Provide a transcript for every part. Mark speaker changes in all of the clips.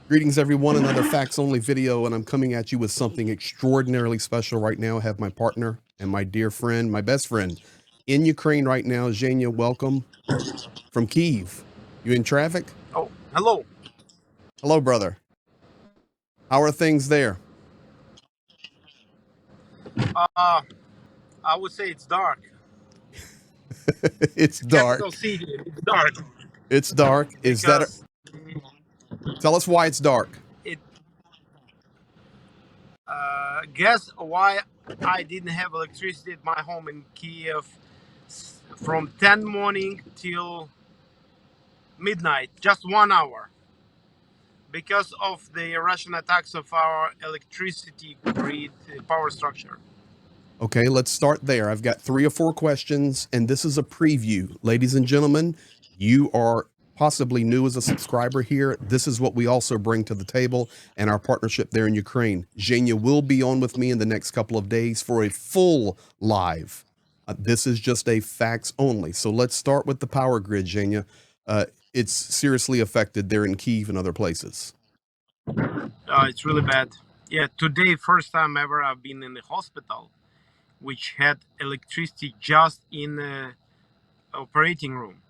Speaker 1: Greetings, everyone. Another facts only video, and I'm coming at you with something extraordinarily special right now. I have my partner and my dear friend, my best friend, in Ukraine right now. Zhenya, welcome from Kyiv. You in traffic?
Speaker 2: Oh, hello.
Speaker 1: Hello, brother. How are things there?
Speaker 2: Uh, I would say it's dark.
Speaker 1: It's
Speaker 2: The
Speaker 1: dark.
Speaker 2: capital city, it's dark
Speaker 1: It's dark. Is that?
Speaker 2: because
Speaker 1: Tell us why it's dark.
Speaker 2: it. Guess why I didn't have electricity at my home in Kiev from 10 morning till midnight, just 1 hour, because of the Russian attacks of our electricity grid power structure.
Speaker 1: Okay, let's start there. I've got 3 or 4 questions, and this is a preview. Ladies and gentlemen, you are possibly new as a subscriber here. This is what we also bring to the table and our partnership there in Ukraine. Zhenya will be on with me in the next couple of days for a full live. This is just a facts only. So let's start with the power grid, Zhenya. It's seriously affected there in Kyiv and other places.
Speaker 2: It's really bad. Yeah, today, first time ever I've been in the hospital, which had electricity just in the operating room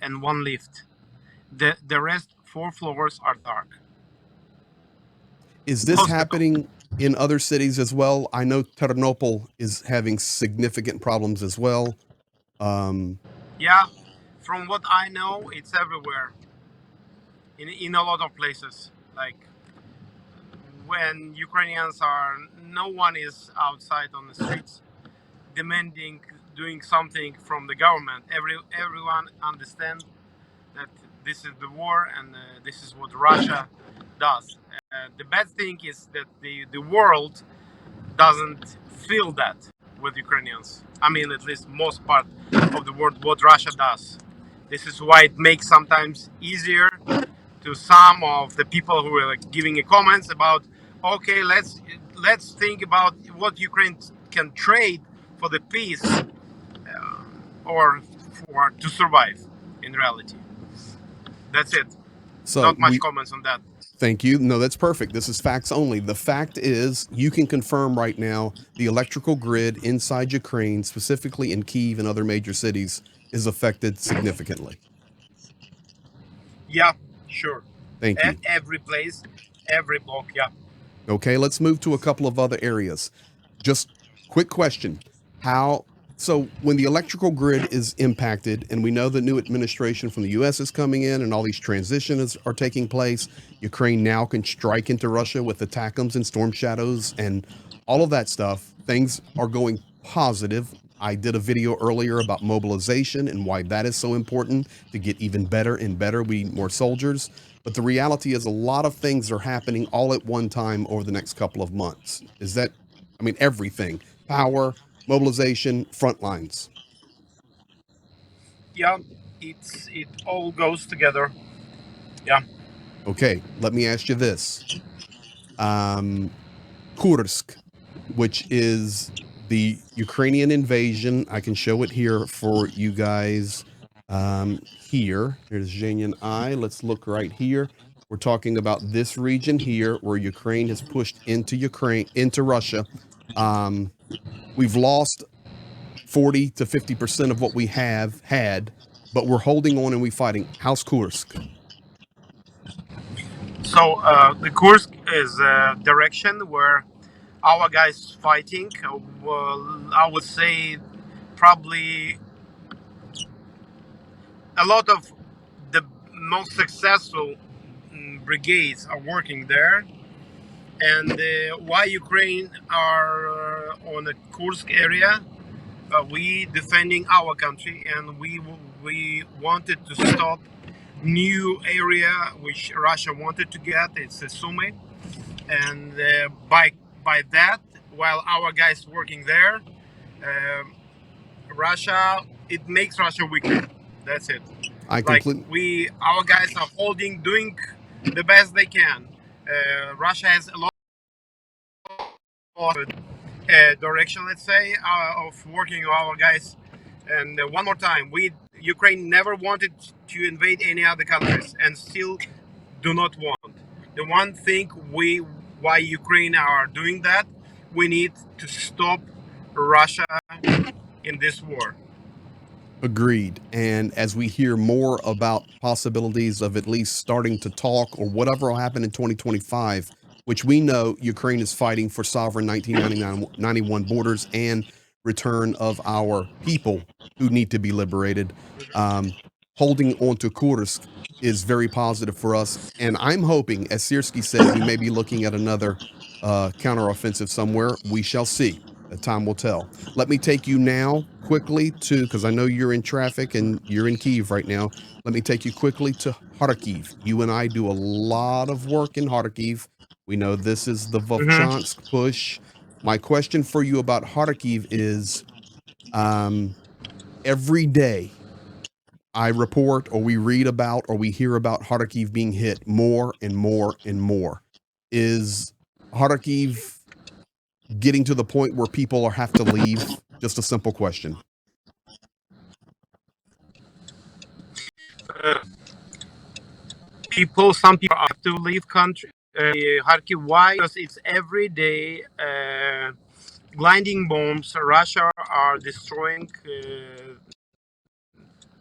Speaker 2: and one lift. The rest 4 floors are dark.
Speaker 1: Is this
Speaker 2: Hospital.
Speaker 1: happening in other cities as well? I know Ternopil is having significant problems as well.
Speaker 2: Yeah, from what I know, it's everywhere. In a lot of places. Like when Ukrainians are, no one is outside on the streets demanding doing something from the government. Everyone understands that this is the war and this is what Russia does. The bad thing is that the world doesn't feel that with Ukrainians. I mean, at least most part of the world, what Russia does. This is why it makes sometimes easier to some of the people who are like giving a comments about, okay, let's think about what Ukraine can trade for the peace or for to survive. In reality, that's it.
Speaker 1: So
Speaker 2: Not much
Speaker 1: we
Speaker 2: comments on that.
Speaker 1: thank you. No, that's perfect. This is facts only. The fact is, you can confirm right now the electrical grid inside Ukraine, specifically in Kyiv and other major cities, is affected significantly.
Speaker 2: Yeah, sure.
Speaker 1: Thank you.
Speaker 2: Every place, every block. Yeah.
Speaker 1: Okay, let's move to a couple of other areas. Just quick question. How so when the electrical grid is impacted, and we know the new administration from the US is coming in and all these transitions are taking place, Ukraine now can strike into Russia with ATACMS and Storm Shadows and all of that stuff. Things are going positive. I did a video earlier about mobilization and why that is so important to get even better and better. We need more soldiers. But the reality is a lot of things are happening all at one time over the next couple of months. Is that, I mean, everything, power, mobilization, front lines.
Speaker 2: Yeah, it all goes together. Yeah.
Speaker 1: Okay, let me ask you this. Kursk, which is the Ukrainian invasion. I can show it here for you guys. Here, here's Zhenya and I. Let's look right here. We're talking about this region here where Ukraine has pushed into Russia. Um, we've lost 40 to 50% of what we have had, but we're holding on and we're fighting. How's Kursk?
Speaker 2: So the Kursk is a direction where our guys fighting. Well, I would say probably a lot of the most successful brigades are working there. And why Ukraine are on the Kursk area? We defending our country, and we wanted to stop new area which Russia wanted to get. It's Sumy, and by that, while our guys working there, um Russia, it makes Russia weaker. That's it.
Speaker 1: I
Speaker 2: Like
Speaker 1: completely.
Speaker 2: our guys are holding, doing the best they can. Russia has a lot of direction, let's say, of working our guys. And one more time, we Ukraine never wanted to invade any other countries, and still do not want. The one thing why Ukraine are doing that, we need to stop Russia in this war.
Speaker 1: Agreed. And as we hear more about possibilities of at least starting to talk or whatever will happen in 2025, which we know Ukraine is fighting for sovereign 1991 borders and return of our people who need to be liberated. Holding on to Kursk is very positive for us. And I'm hoping, as Sierski said, we may be looking at another counteroffensive somewhere. We shall see. Time will tell. Let me take you now quickly to, because I know you're in traffic and you're in Kyiv right now. Let me take you quickly to Kharkiv. You and I do a lot of work in Kharkiv. We know this is the
Speaker 2: Mm-hmm.
Speaker 1: Vovchansk push. My question for you about Kharkiv is every day I report or we read about or we hear about Kharkiv being hit more and more and more. Is Kharkiv getting to the point where people have to leave? Just a simple question.
Speaker 2: Uh, some people have to leave country. Kharkiv, why? Because it's every day gliding bombs. Russia are destroying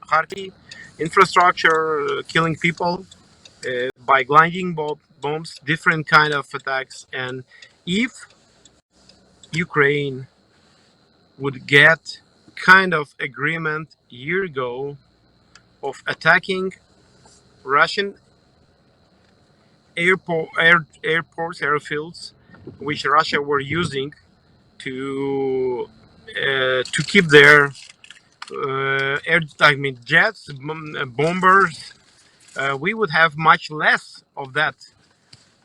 Speaker 2: Kharkiv infrastructure, killing people by gliding bombs, different kind of attacks. And if Ukraine would get kind of agreement a year ago of attacking Russian airports, airfields, which Russia were using to keep their jets, bombers, we would have much less of that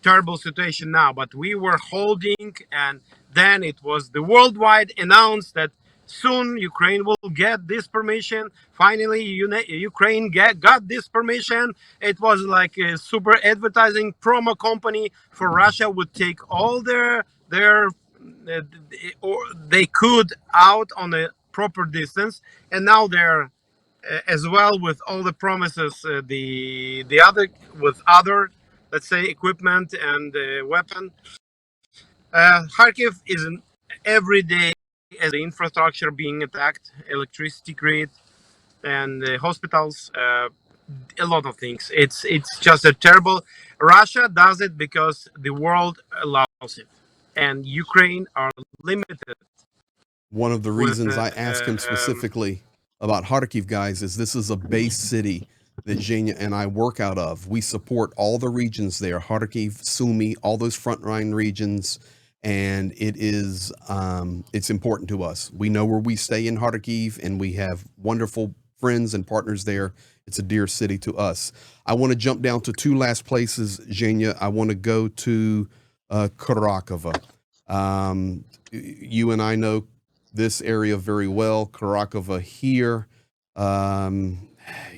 Speaker 2: terrible situation now. But we were holding, and then it was the worldwide announced that soon Ukraine will get this permission. Finally, Ukraine got this permission. It was like a super advertising promo company for Russia would take all their or they could out on a proper distance, and now they're as well with all the promises, the other with other, let's say, equipment and weapon. Kharkiv is an every day as the infrastructure being attacked, electricity grid and hospitals, a lot of things. It's just a terrible. Russia does it because the world allows it, and Ukraine are limited
Speaker 1: One of the
Speaker 2: with.
Speaker 1: reasons I ask him specifically about Kharkiv, guys, is this is a base city that Zhenya and I work out of. We support all the regions there, Kharkiv, Sumy, all those frontline regions, and it's important to us. We know where we stay in Kharkiv, and we have wonderful friends and partners there. It's a dear city to us. I want to jump down to two last places, Zhenya. I want to go to Kurakhove. You and I know this area very well. Kurakhove here.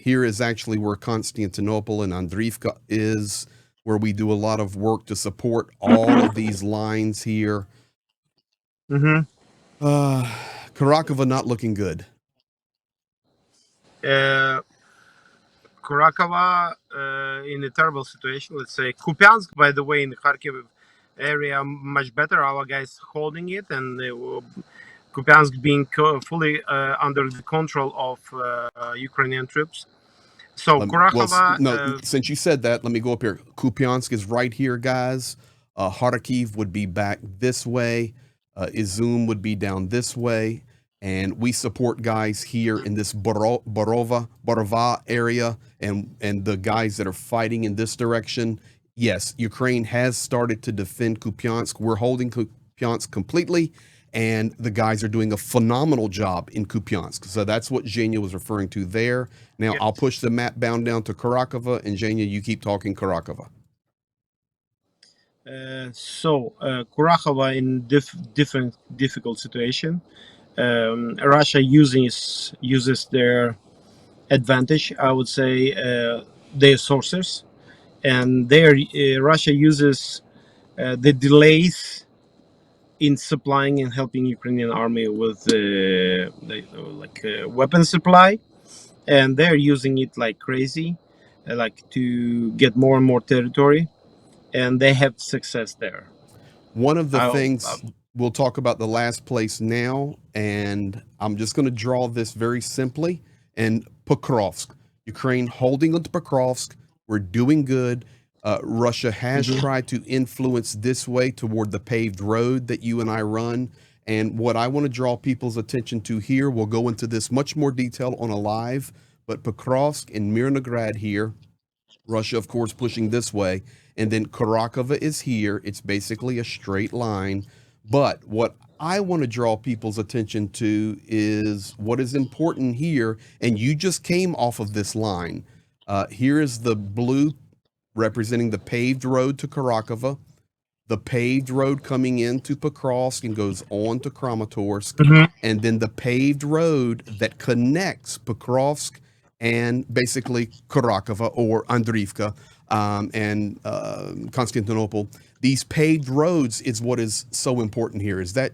Speaker 1: Here is actually where Konstantinopol and Andriivka is, where we do a lot of work to support all of these lines here.
Speaker 2: Mm-hmm.
Speaker 1: Kurakhove not looking good.
Speaker 2: Kurakhove in a terrible situation. Let's say Kupiansk, by the way, in the Kharkiv area, much better. Our guys holding it, and Kupiansk being fully under the control of Ukrainian troops. So Kurakhove.
Speaker 1: No, since you said that, let me go up here. Kupiansk is right here, guys. Kharkiv would be back this way. Izum would be down this way. And we support guys here in this Borova area and the guys that are fighting in this direction. Yes, Ukraine has started to defend Kupiansk. We're holding Kupiansk completely, and the guys are doing a phenomenal job in Kupiansk. So that's what Zhenya was referring to there. Now, yes. I'll push the map bound down to Kurakhove, and Zhenya, you keep talking Kurakhove.
Speaker 2: Kurakhove in different difficult situation. Russia uses their advantage, I would say, their sources, and Russia uses the delays in supplying and helping Ukrainian army with weapon supply, and they're using it like crazy. like to get more and more territory, and they have success there.
Speaker 1: One of the
Speaker 2: I'll,
Speaker 1: things we'll talk about the last place now, and I'm just going to draw this very simply. And Pokrovsk, Ukraine holding on to Pokrovsk. We're doing good. Russia has
Speaker 2: Mhm.
Speaker 1: tried to influence this way toward the paved road that you and I run. And what I want to draw people's attention to here, we'll go into this much more detail on a live, but Pokrovsk and Mirnograd here, Russia, of course, pushing this way. And then Kurakhove is here. It's basically a straight line. But what I want to draw people's attention to is what is important here. And you just came off of this line. Here is the blue representing the paved road to Kurakhove, the paved road coming into Pokrovsk and goes on to Kramatorsk,
Speaker 2: Mhm.
Speaker 1: and then the paved road that connects Pokrovsk and basically Kurakhove or Andriivka and Constantinople. These paved roads is what is so important here. Is that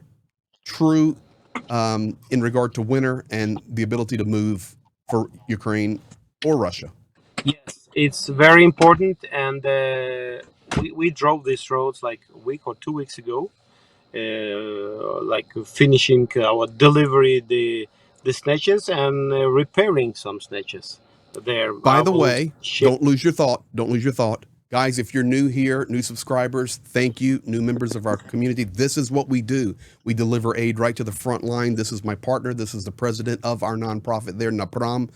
Speaker 1: true in regard to winter and the ability to move for Ukraine or Russia?
Speaker 2: Yes, it's very important, and we drove these roads like a week or 2 weeks ago, like finishing our delivery the snatches and repairing some snatches. There,
Speaker 1: By
Speaker 2: I
Speaker 1: the
Speaker 2: will
Speaker 1: way,
Speaker 2: ship.
Speaker 1: don't lose your thought. Don't lose your thought. Guys, if you're new here, new subscribers, thank you. New members of our community, this is what we do. We deliver aid right to the front line. This is my partner. This is the president of our nonprofit there, Napram,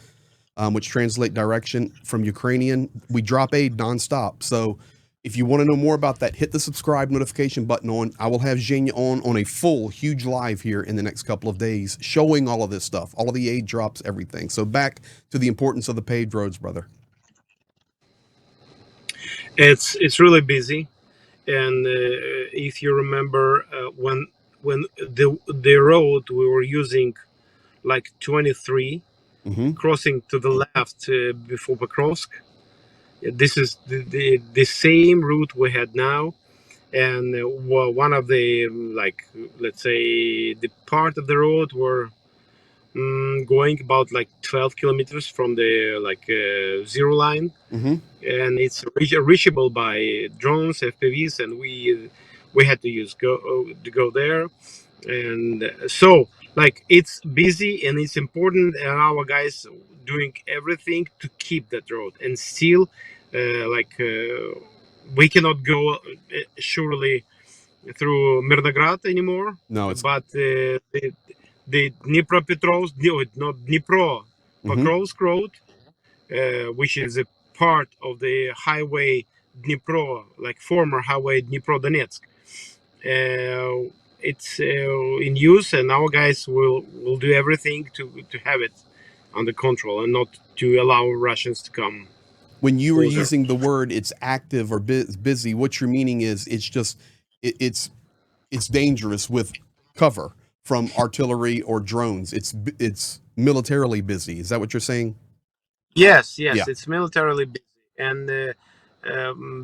Speaker 1: which translate direction from Ukrainian. We drop aid nonstop. So if you want to know more about that, hit the subscribe notification button on. I will have Zhenya on a full, huge live here in the next couple of days, showing all of this stuff, all of the aid drops, everything. So back to the importance of the paved roads, brother.
Speaker 2: It's really busy, and if you remember when the road we were using, like 23
Speaker 1: Mm-hmm.
Speaker 2: crossing to the left before Pokrovsk. This is the same route we had now, and one of the like, let's say, the part of the road were going about like 12 kilometers from the like zero line,
Speaker 1: Mm-hmm.
Speaker 2: and it's reachable by drones, FPVs, and we had to use go there, and so like it's busy and it's important, and our guys doing everything to keep that road, and still we cannot go surely through Mirnograd anymore,
Speaker 1: No, it's
Speaker 2: but the Dnipropetrovsk, no, not Dnipro,
Speaker 1: mm-hmm.
Speaker 2: Pokrovsk road, which is a part of the highway Dnipro, like former highway Dnipro Donetsk. It's in use, and our guys will do everything to have it under control and not to allow Russians to come
Speaker 1: When you were
Speaker 2: closer.
Speaker 1: using the word it's active or busy, what you're meaning is it's just it's dangerous with cover from artillery or drones. It's militarily busy. Is that what you're saying?
Speaker 2: Yes,
Speaker 1: Yeah.
Speaker 2: yes, it's militarily busy, and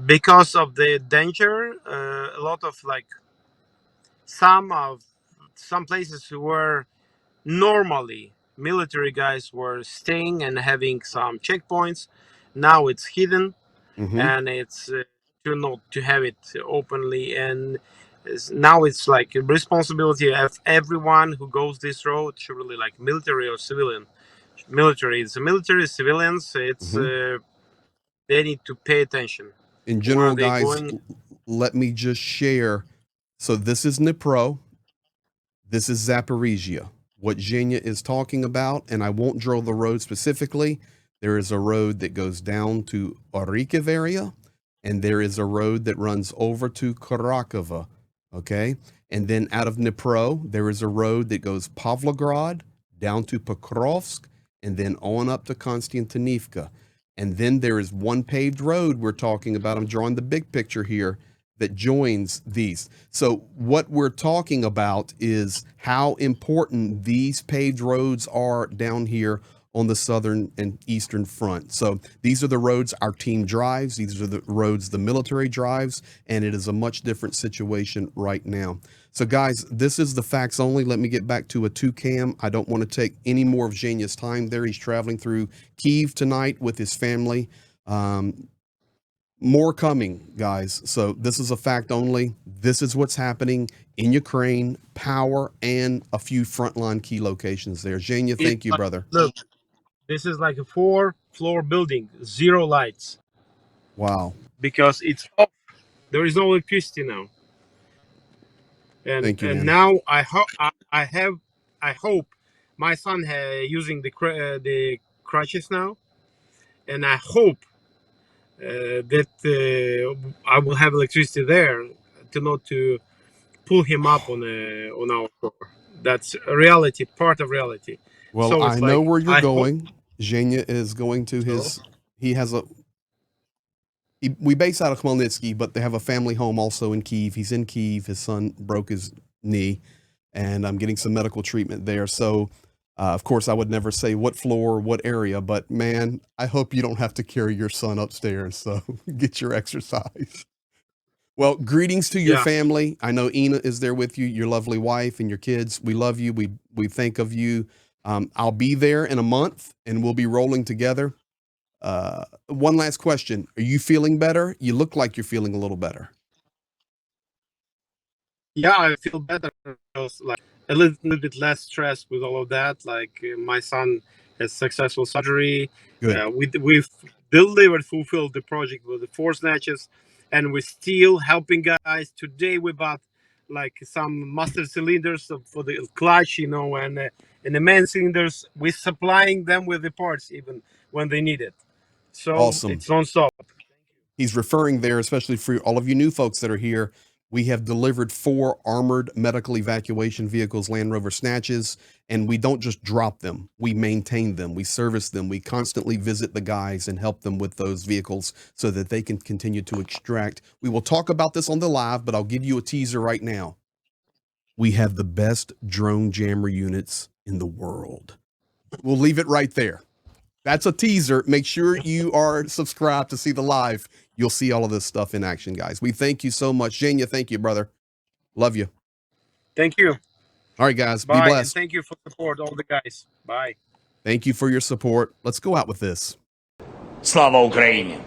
Speaker 2: because of the danger, a lot of like some places where normally military guys were staying and having some checkpoints. Now it's hidden,
Speaker 1: Mm-hmm.
Speaker 2: and it's to not to have it openly, and now it's like a responsibility of everyone who goes this road, surely, like military or civilian. Military, it's a military, civilians, it's
Speaker 1: Mm-hmm.
Speaker 2: they need to pay attention
Speaker 1: In
Speaker 2: where
Speaker 1: general,
Speaker 2: they
Speaker 1: guys,
Speaker 2: going.
Speaker 1: let me just share. So this is Dnipro. This is Zaporizhia. What Zhenya is talking about, and I won't draw the road specifically. There is a road that goes down to Kharkiv area, and there is a road that runs over to Kurakhove. Okay, and then out of Dnipro, there is a road that goes Pavlograd down to Pokrovsk, and then on up to Konstantinivka. And then there is one paved road we're talking about. I'm drawing the big picture here that joins these. So what we're talking about is how important these paved roads are down here on the southern and eastern front. So these are the roads our team drives. These are the roads the military drives, and it is a much different situation right now. So guys, this is the facts only. Let me get back to a two cam. I don't want to take any more of Zhenya's time there. He's traveling through Kyiv tonight with his family. More coming, guys. So this is a fact only. This is what's happening in Ukraine, power, and a few frontline key locations there. Zhenya, thank you, brother.
Speaker 2: Look, this is like a 4-floor building, 0 lights.
Speaker 1: Wow.
Speaker 2: Because it's off. There is no electricity now.
Speaker 1: Thank you, man.
Speaker 2: Now I hope my son using the crutches now, and I hope that I will have electricity there to pull him up on our floor. That's a reality, part of reality.
Speaker 1: Well,
Speaker 2: So
Speaker 1: I
Speaker 2: it's
Speaker 1: know
Speaker 2: like
Speaker 1: where you're
Speaker 2: I hope.
Speaker 1: going. Zhenya is going to
Speaker 2: So,
Speaker 1: he has we base out of Khmelnytsky, but they have a family home also in Kyiv. He's in Kyiv. His son broke his knee, and I'm getting some medical treatment there. So, of course, I would never say what floor or what area, but man, I hope you don't have to carry your son upstairs. So get your exercise. Well, greetings to your
Speaker 2: yeah,
Speaker 1: family. I know Ina is there with you, your lovely wife and your kids. We love you. We think of you. I'll be there in a month, and we'll be rolling together. One last question: are you feeling better? You look like you're feeling a little better.
Speaker 2: yeah, I feel better. Because, like a little bit less stress with all of that. Like my son has successful surgery.
Speaker 1: Good.
Speaker 2: We've delivered, fulfilled the project with the 4 snatches, and we're still helping guys. Today we bought like some master cylinders for the clutch, and the main cylinders. We're supplying them with the parts even when they need it. So
Speaker 1: Awesome.
Speaker 2: it's non-stop.
Speaker 1: He's referring there, especially for all of you new folks that are here. We have delivered 4 armored medical evacuation vehicles, Land Rover Snatches, and we don't just drop them. We maintain them. We service them. We constantly visit the guys and help them with those vehicles so that they can continue to extract. We will talk about this on the live, but I'll give you a teaser right now. We have the best drone jammer units in the world. We'll leave it right there. That's a teaser. Make sure you are subscribed to see the live. You'll see all of this stuff in action, guys. We thank you so much. Zhenya, thank you, brother. Love you.
Speaker 2: Thank you.
Speaker 1: All right, guys. Be
Speaker 2: Bye, and
Speaker 1: blessed.
Speaker 2: thank you for support, all the guys. Bye.
Speaker 1: Thank you for your support. Let's go out with this.
Speaker 3: Слава Україні!